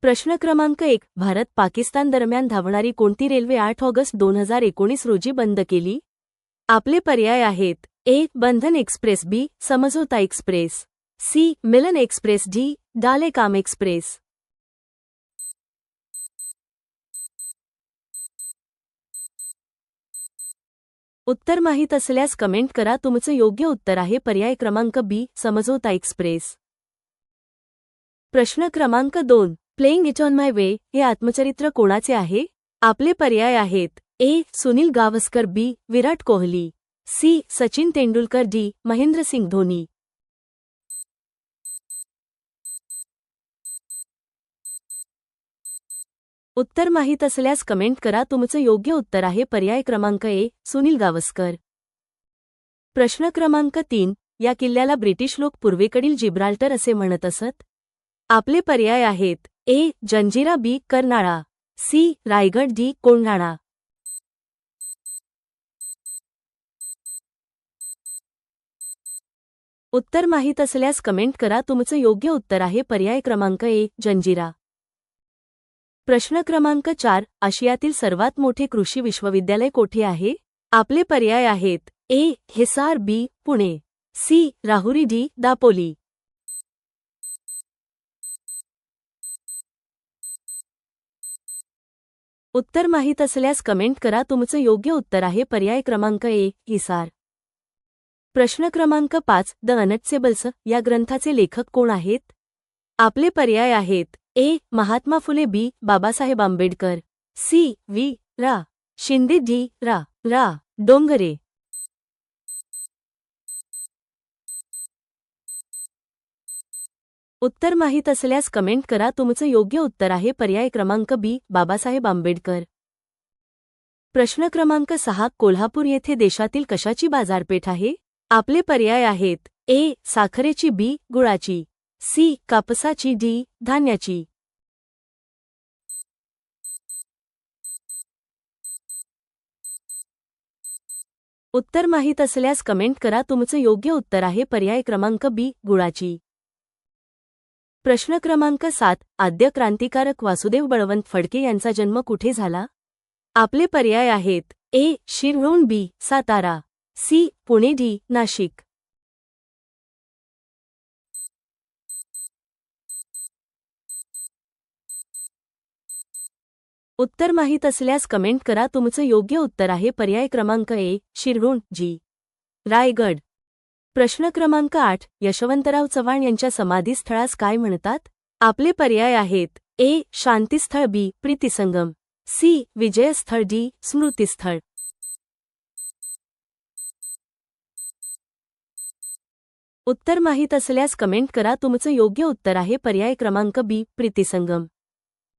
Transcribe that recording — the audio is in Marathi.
प्रश्न क्रमांक 1. भारत पाकिस्तान दरम्यान धावणारी कोणती रेल्वे 8 ऑगस्ट 2019 रोजी बंद केली? आपले पर्याय आहेत: ए. बंधन एक्सप्रेस, बी. समझौता एक्सप्रेस, सी. मिलन एक्सप्रेस, डी. डालेकाम एक्सप्रेस. उत्तर माहीत असल्यास कमेंट करा. तुमचं योग्य उत्तर आहे पर्याय क्रमांक बी. समझौता एक्सप्रेस. प्रश्न क्रमांक 2. Playing it on my way हे आत्मचरित्र कोणाचे आहे? आपले पर्याय आहेत: ए. सुनील गावस्कर, बी. विराट कोहली, सी. सचिन तेंडुलकर, डी. महेंद्रसिंग धोनी. उत्तर माहीत असल्यास कमेंट करा. तुमचं योग्य उत्तर आहे पर्याय क्रमांक ए. सुनील गावस्कर. प्रश्न क्रमांक 3. या किल्ल्याला ब्रिटिश लोक पूर्वेकडील जिब्राल्टर असे म्हणत असत. आपले पर्याय आहेत: ए. जंजिरा, बी. कर्नाळा, सी. रायगड, डी. कोंढाणा. उत्तर माहीत असल्यास कमेंट करा. तुमचं योग्य उत्तर आहे पर्याय क्रमांक ए. जंजिरा. प्रश्न क्रमांक 4. आशियातील सर्वात मोठे कृषी विश्वविद्यालय कोठे आहे? आपले पर्याय आहेत: ए. हिसार, बी. पुणे, सी. राहुरी, डी. दापोली. उत्तर माहीत असल्यास कमेंट करा. तुमचं योग्य उत्तर आहे पर्याय क्रमांक ए. हिसार. प्रश्न क्रमांक 5. द अनटचेबल्स या ग्रंथाचे लेखक कोण आहेत? आपले पर्याय आहेत: ए. महात्मा फुले, बी. बाबासाहेब आंबेडकर, सी. व्ही. रा. शिंदे, डी. रा. डोंगरे. उत्तर माहीत असल्यास कमेंट करा. तुमचं योग्य उत्तर आहे पर्याय क्रमांक बी. बाबासाहेब आंबेडकर. प्रश्न क्रमांक 6. कोल्हापूर येथे देशातील कशाची बाजारपेठ आहे? आपले पर्याय आहेत: ए. साखरेची, बी. गुळाची, सी. कापसाची, डी. धान्याची. उत्तर माहीत असल्यास कमेंट करा. तुमचं योग्य उत्तर आहे पर्याय क्रमांक बी. गुळाची. प्रश्न क्रमांक 7. आद्य क्रांतिकारक वासुदेव बळवंत फडके यांचा जन्म कुठे झाला? आपले पर्याय आहेत: ए. शिरवून, बी. सातारा, सी. पुणे, डी. नाशिक. उत्तर माहीत असल्यास कमेंट करा. तुमचं योग्य उत्तर आहे पर्याय क्रमांक ए. शिरवून, जी. रायगड. प्रश्न क्रमांक 8. यशवंतराव चव्हाण यांच्या समाधीस्थळास काय म्हणतात? आपले पर्याय आहेत: ए. शांतीस्थळ, बी. प्रीतिसंगम, सी. विजयस्थळ, डी. स्मृतिस्थळ. उत्तर माहीत असल्यास कमेंट करा. तुमचं योग्य उत्तर आहे पर्याय क्रमांक बी. प्रीतिसंगम.